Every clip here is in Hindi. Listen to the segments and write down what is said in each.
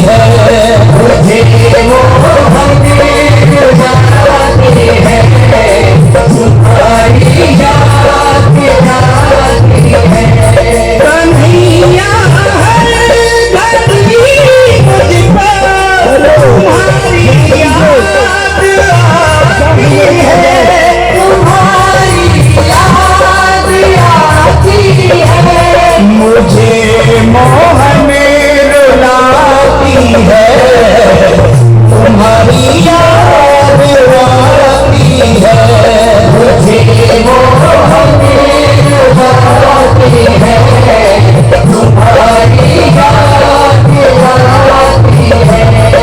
है, मुझे मोहन जाती है, तुम्हारी याद आती है। कन्हैया हर घड़ी मुझ पर तुम्हारी याद आती है, तुम्हारी याद आती है। मुझे मोहन रुलाती है, तुम्हारी याद आती है। मुझे मोहन रुलाती है, तुम्हारी याद आती है।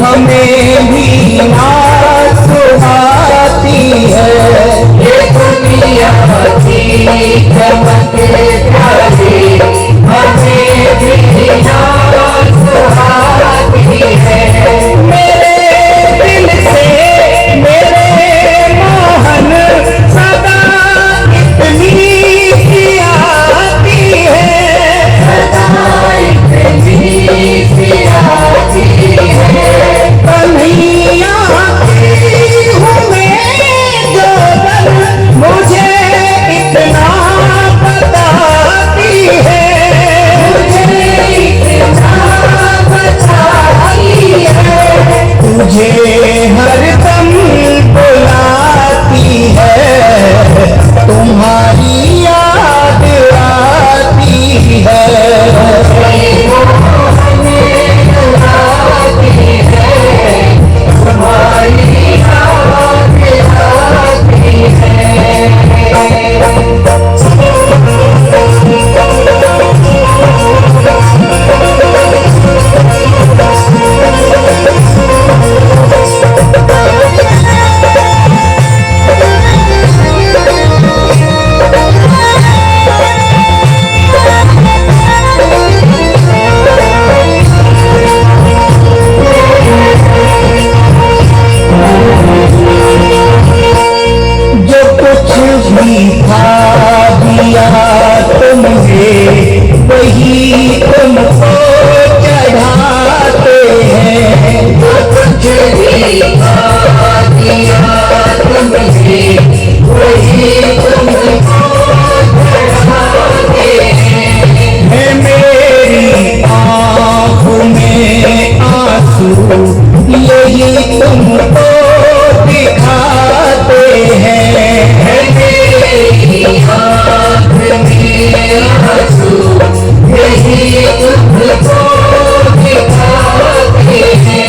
हमें भी नाच सुनाती है, ये दुनिया की चमक प्यारी हमें भी नाच सुनाती है। मेरे दिल से मेरे मोहन सदा इतनी सी आती है, सदा इतनी सी आती है। कन्हैया की हूँ मैं जो बन मुझे इतना बताती है, मुझे इतना बताती है। तुझे हरदम बुलाती है, तुम्हारी याद आती है। वही तुमको चढ़ाते हैं, जो कुछ भी दिया तुमसे वही तुमको चढ़ाते हैं। मेरी आँखों में आंसू यही तुमको दिखाते हैं, मेरी आँख में आंसू यही तुमको दिखाते हैं।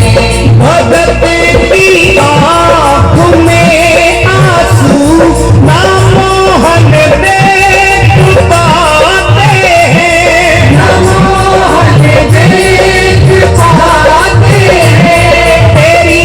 भगत की आँख में आंसू ना मोहन देख पाते हैं, ना मोहन देख पाते हैं। तेरी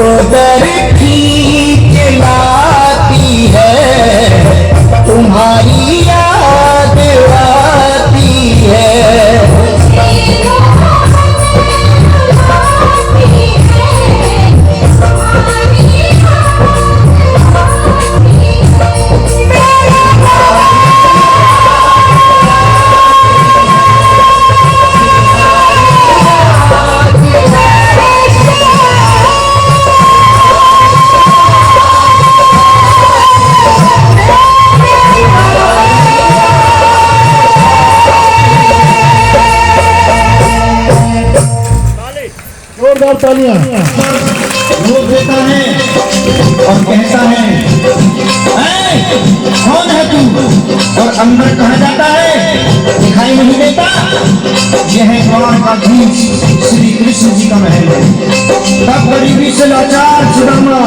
को दर खींच लाती है, तुम्हारी याद आती है। जोरदार तालियां। रोक देता है और कहता है, ऐ, कौन है तू? और अंदर कहा जाता है, दिखाई नहीं देता। यह है द्वार का धीश श्री कृष्ण जी का महल है। तब गरीबी से लाचार सुदामा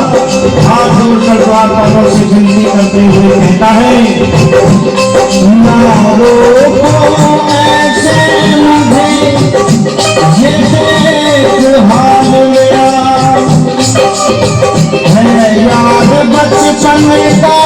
हाथ जोड़कर द्वारपालों से विनती करते हुए कहता है, ना रोको ऐसे मुझे, ये देख हाल मेरा है याद बचपन का।